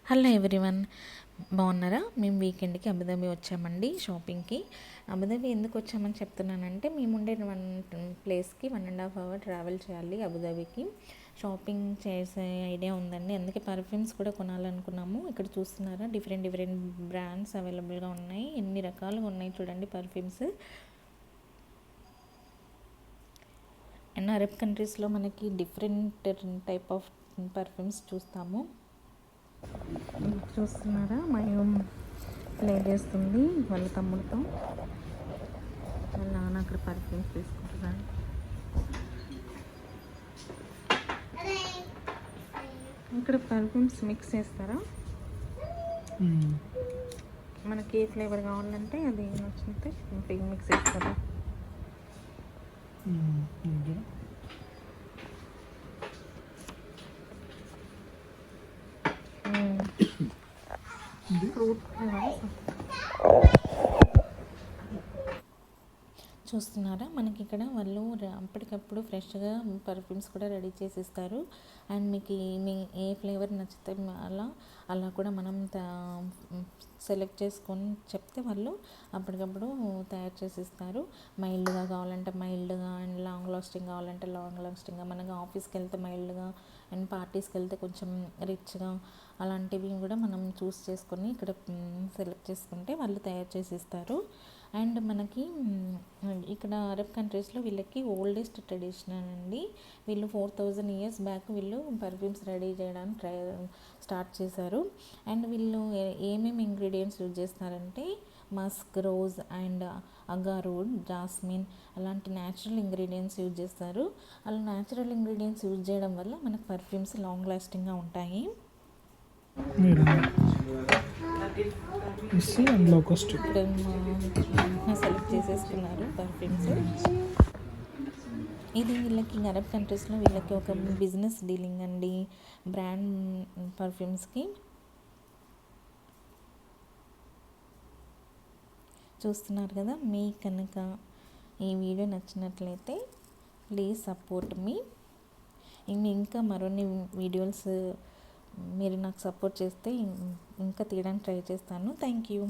Hello everyone, బాగున్నారా? మేము వీకెండ్కి Abu Dhabi వచ్చామండి షాపింగ్కి. అబుదాబి ఎందుకు వచ్చామని చెప్తున్నానంటే, మేము ఉండే ప్లేస్కి 1.5 hour ట్రావెల్ చేయాలి అబుదాబికి. షాపింగ్ చేసే ఐడియా ఉందండి, అందుకే పర్ఫ్యూమ్స్ కూడా కొనాలనుకున్నాము. ఇక్కడ చూస్తున్నారా, డిఫరెంట్ డిఫరెంట్ బ్రాండ్స్ అవైలబుల్గా ఉన్నాయి. ఎన్ని రకాలుగా ఉన్నాయి చూడండి పర్ఫ్యూమ్స్. అండ్ అరబ్ కంట్రీస్లో మనకి డిఫరెంట్ టైప్ ఆఫ్ పర్ఫ్యూమ్స్ చూస్తాము. చూస్తున్నారా, మయం ప్లే చేస్తుంది వాళ్ళ తమ్ముడితో. వాళ్ళ నాన్న అక్కడ పర్ఫ్యూమ్స్ తీసుకుంటున్నాడు. ఇక్కడ పర్ఫ్యూమ్స్ మిక్స్ చేస్తారా? మనకి ఏ ఫ్లేవర్ కావాలంటే అది నచ్చితే మిక్స్ చేస్తారా? ఫ్రూట్ చూస్తున్నారా, మనకి ఇక్కడ వాళ్ళు అప్పటికప్పుడు ఫ్రెష్గా పర్ఫ్యూమ్స్ కూడా రెడీ చేసి ఇస్తారు. అండ్ మీకు మీ ఏ ఫ్లేవర్ నచ్చితే అలా కూడా మనం సెలెక్ట్ చేసుకొని చెప్తే వాళ్ళు అప్పటికప్పుడు తయారు చేసి ఇస్తారు. మైల్డ్గా కావాలంటే మైల్డ్గా, అండ్ లాంగ్ లాస్టింగ్ కావాలంటే లాంగ్ లాస్టింగ్గా, మనకి ఆఫీస్కి వెళ్తే మైల్డ్గా, అండ్ పార్టీస్కి వెళ్తే కొంచెం రిచ్గా, అలాంటివి కూడా మనం చూస్ చేసుకొని ఇక్కడ సెలెక్ట్ చేసుకుంటే వాళ్ళు తయారు చేసి ఇస్తారు. అండ్ మనకి ఇక్కడ అరబ్ కంట్రీస్లో వీళ్ళకి ఓల్డెస్ట్ ట్రెడిషన్ అండి. వీళ్ళు 4000 years బ్యాక్ వీళ్ళు పర్ఫ్యూమ్స్ రెడీ చేయడానికి స్టార్ట్ చేశారు. అండ్ వీళ్ళు ఏమేమి ఇంగ్రీడియంట్స్ యూజ్ చేస్తారంటే మస్క్, రోజ్ అండ్ అగారోడ్, జాస్మిన్ అలాంటి న్యాచురల్ ఇంగ్రీడియంట్స్ యూజ్ చేస్తారు. అలా న్యాచురల్ ఇంగ్రీడియంట్స్ యూజ్ చేయడం వల్ల మనకు పర్ఫ్యూమ్స్ లాంగ్ లాస్టింగ్గా ఉంటాయి. ఇక్కడ సెలెక్ట్ చేసేసుకున్నారు పర్ఫ్యూమ్స్. ఇది వీళ్ళకి అరబ్ కంట్రీస్లో వీళ్ళకి ఒక బిజినెస్ డీలింగ్ అండి, బ్రాండ్ పర్ఫ్యూమ్స్కి. చూస్తున్నారు కదా, మీ కనుక ఈ వీడియో నచ్చినట్లయితే ప్లీజ్ సపోర్ట్ మీ. ఇంకా మరిన్ని వీడియోస్ మీరు నాకు సపోర్ట్ చేస్తే ఇంకా తీయడానికి ట్రై చేస్తాను. Thank you.